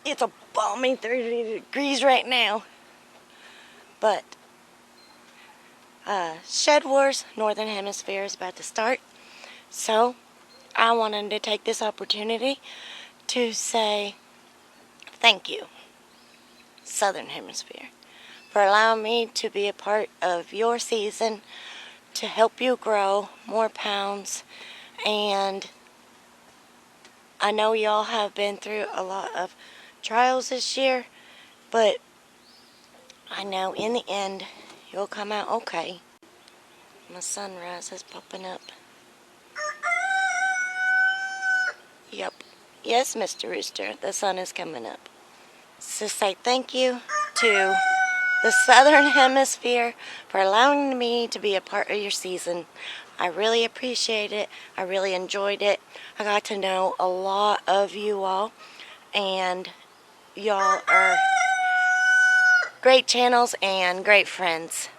It's a balmy 30 degrees right now. But Shed Wars Northern Hemisphere is about to start. So I wanted to take this opportunity to say thank you, Southern Hemisphere, for allowing me to be a part of your season to help you grow more pounds. And I know y'all have been through a lot of trials this year, but I know in the end you'll come out okay. My sunrise is popping up. Yep. Yes, Mr. Rooster, the sun is coming up. So say thank you to the Southern Hemisphere for allowing me to be a part of your season. I really appreciate it. I really enjoyed it. I got to know a lot of you all, and y'all are great channels and great friends.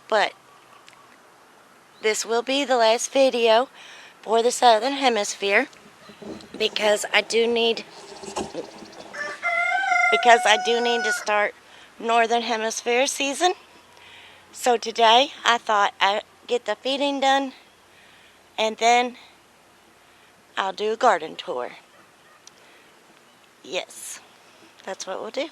But this will be the last video for the Southern Hemisphere because I do need to start Northern Hemisphere season. So today I thought I'd get the feeding done and then I'll do a garden tour. Yes, that's what we'll do.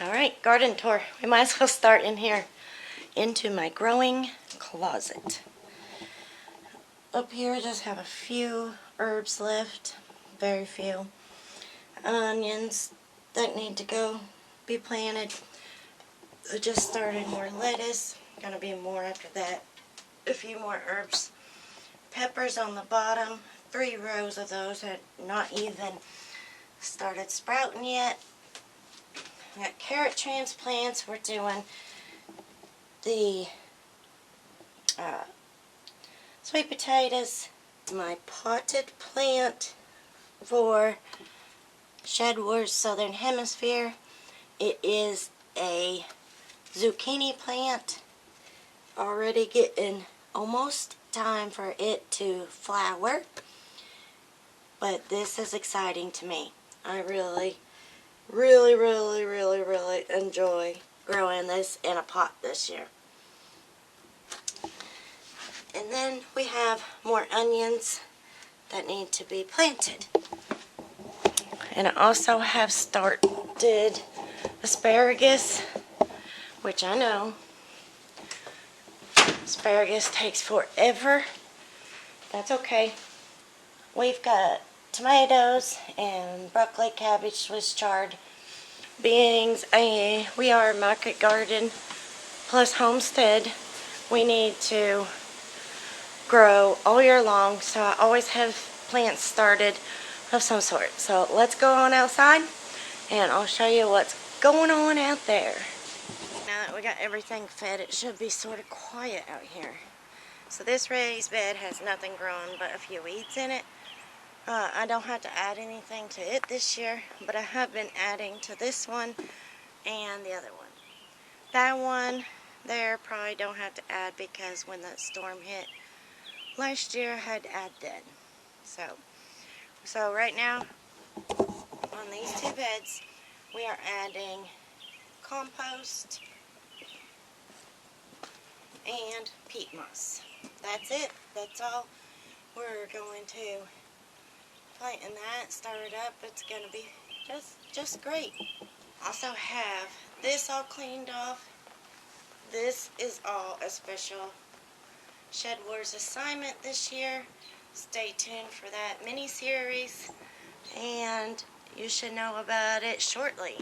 Alright, garden tour. We might as well start in here into my growing closet. Up here I just have a few herbs left, very few. Onions that need to be planted. I just started more lettuce, gonna be more after that. A few more herbs. Peppers on the bottom, 3 rows of those had not even started sprouting yet. We got carrot transplants. We're doing the sweet potatoes. My potted plant for Shed Wars Southern Hemisphere. It is a zucchini plant. Already getting almost time for it to flower. But this is exciting to me. I really enjoy growing this in a pot this year. And then we have more onions that need to be planted. And I also have started asparagus, which I know asparagus takes forever. That's okay. We've got tomatoes and broccoli, cabbage, Swiss chard, beans. We are a market garden plus homestead. We need to grow all year long, so I always have plants started of some sort. So let's go on outside and I'll show you what's going on out there. Now that we got everything fed, it should be sort of quiet out here. So this raised bed has nothing growing but a few weeds in it. I don't have to add anything to it this year, but I have been adding to this one and the other one. That one there probably don't have to add because when that storm hit last year I had to add then. So right now on these 2 beds we are adding compost and peat moss. That's it. That's all we're going to plant in that. Start it up. It's going to be just great. Also have this all cleaned off. This is all a special Shed Wars assignment this year. Stay tuned for that mini-series and you should know about it shortly.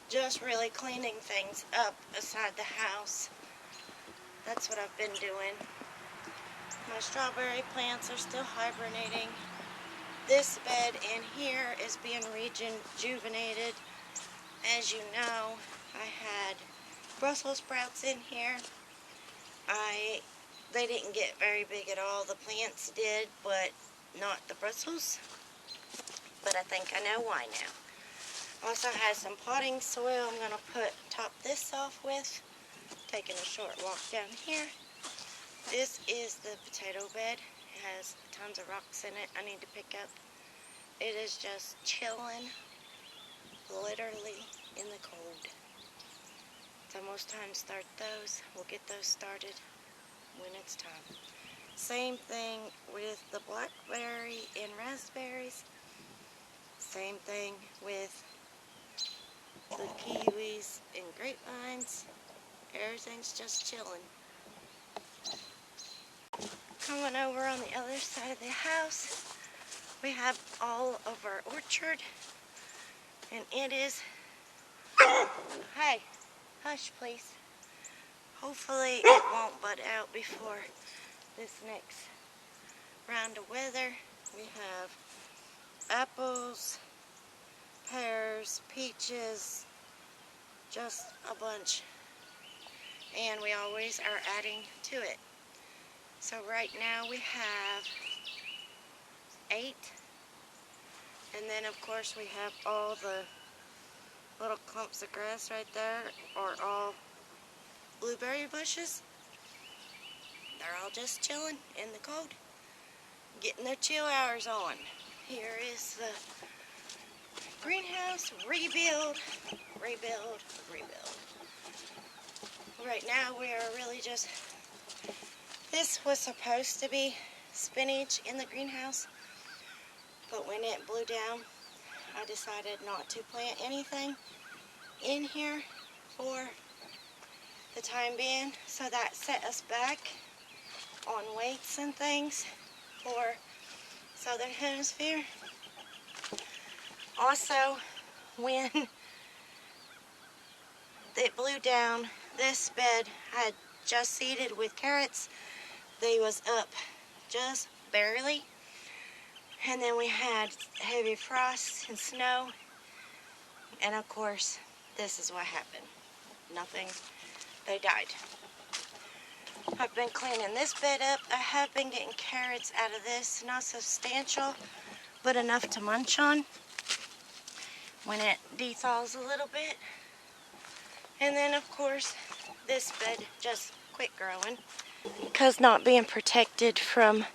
Just really cleaning things up inside the house. That's what I've been doing. My strawberry plants are still hibernating. This bed in here is being rejuvenated. As you know, I had Brussels sprouts in here. They didn't get very big at all. The plants did, but not the Brussels. But I think I know why now. Also has some potting soil I'm going to top this off with. Taking a short walk down here. This is the potato bed. It has tons of rocks in it I need to pick up. It is just chilling, literally in the cold. It's almost time to start those. We'll get those started when it's time. Same thing with the blackberry and raspberries. Same thing with the kiwis and grapevines. Everything's just chilling. Coming over on the other side of the house, we have all of our orchard, and it is, hey, hush please. Hopefully it won't bud out before this next round of weather. We have apples, pears, peaches, just a bunch, and we always are adding to it. So right now we have 8, and then of course we have all the little clumps of grass right there are all blueberry bushes. They're all just chilling in the cold, getting their chill hours on. Here is the greenhouse, rebuild. Right now we are really just, this was supposed to be spinach in the greenhouse, but when it blew down, I decided not to plant anything in here for the time being, so that set us back on weights and things for Southern Hemisphere. Also, when it blew down, this bed had just seeded with carrots. They was up just barely, and then we had heavy frost and snow, and of course this is what happened. Nothing, they died. I've been cleaning this bed up. I have been getting carrots out of this, not substantial, but enough to munch on when it dethaws a little bit. And then of course this bed just quit growing because not being protected from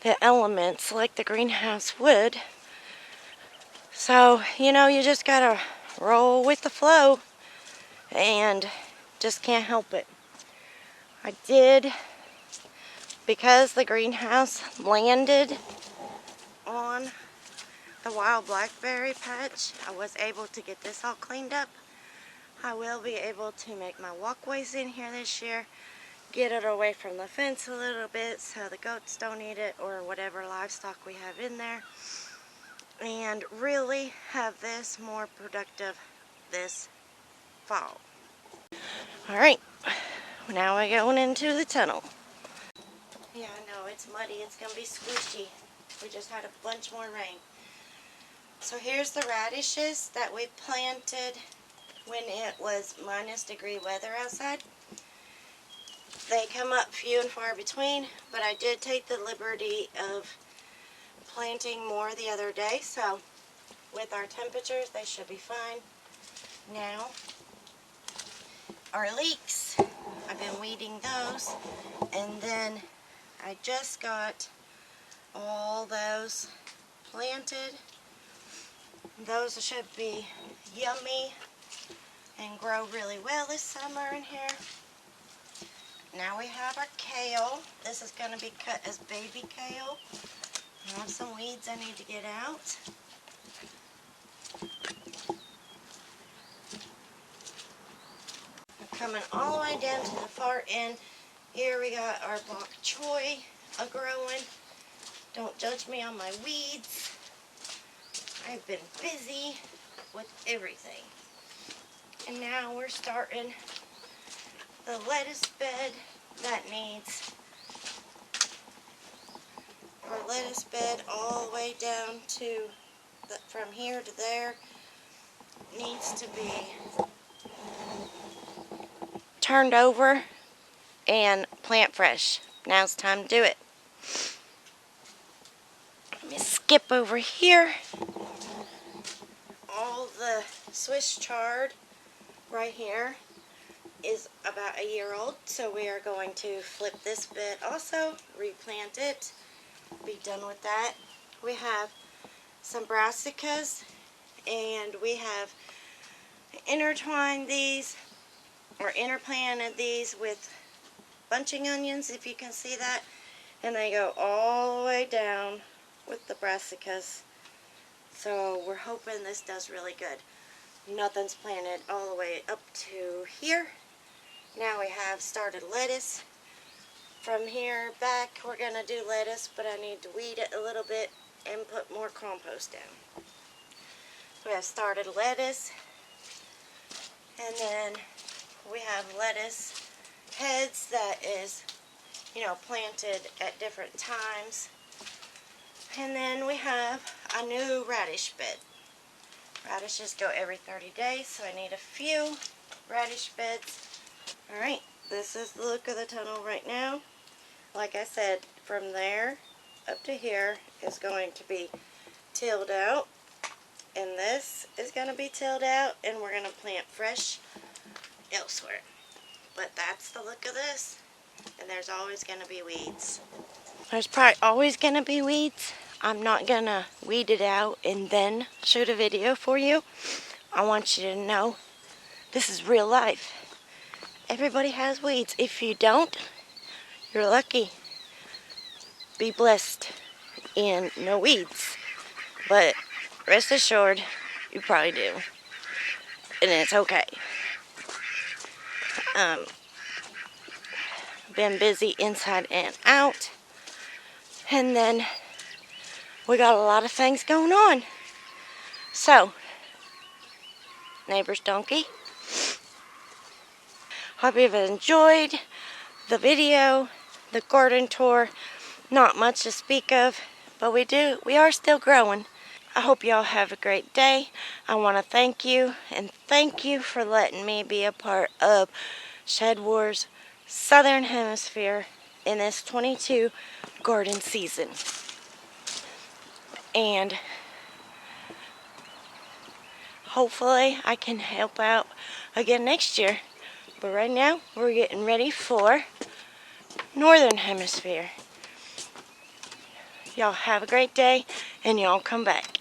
the elements like the greenhouse would. So, you know, you just gotta roll with the flow and just can't help it. I did, because the greenhouse landed on the wild blackberry patch, I was able to get this all cleaned up. I will be able to make my walkways in here this year, get it away from the fence a little bit so the goats don't eat it or whatever livestock we have in there, and really have this more productive this fall. Alright, now we're going into the tunnel. Yeah, I know, it's muddy, it's going to be squishy. We just had a bunch more rain. So here's the radishes that we planted when it was -degree weather outside. They come up few and far between, but I did take the liberty of planting more the other day, so with our temperatures they should be fine. Now, our leeks, I've been weeding those, and then I just got all those planted. Those should be yummy and grow really well this summer in here. Now we have our kale. This is going to be cut as baby kale. I have some weeds I need to get out. I'm coming all the way down to the far end. Here we got our bok choy a-growing. Don't judge me on my weeds. I've been busy with everything. And now we're starting the lettuce bed that needs our lettuce bed all the way down to from here to there needs to be turned over and plant fresh. Now it's time to do it. Let me skip over here. All the Swiss chard right here is about a year old, so we are going to flip this bit also, replant it, be done with that. We have some brassicas, and we have intertwined these, or interplanted these with bunching onions, if you can see that, and they go all the way down with the brassicas. So we're hoping this does really good. Nothing's planted all the way up to here. Now we have started lettuce. From here back we're going to do lettuce, but I need to weed it a little bit and put more compost down. So we have started lettuce, and then we have lettuce heads that is, you know, planted at different times. And then we have a new radish bed. Radishes go every 30 days, so I need a few radish beds. Alright, this is the look of the tunnel right now. Like I said, from there up to here is going to be tilled out, and this is going to be tilled out, and we're going to plant fresh elsewhere. But that's the look of this, and there's always going to be weeds. There's probably always going to be weeds. I'm not going to weed it out and then shoot a video for you. I want you to know this is real life. Everybody has weeds. If you don't, you're lucky. Be blessed and no weeds. But rest assured, you probably do. And it's okay. Been busy inside and out. And then we got a lot of things going on. So, neighbor's donkey, hope you've enjoyed the video, the garden tour. Not much to speak of, but we are still growing. I hope y'all have a great day. I want to thank you, and thank you for letting me be a part of Shed Wars Southern Hemisphere in this 22 garden season. And hopefully I can help out again next year. But right now we're getting ready for Northern Hemisphere. Y'all have a great day, and y'all come back.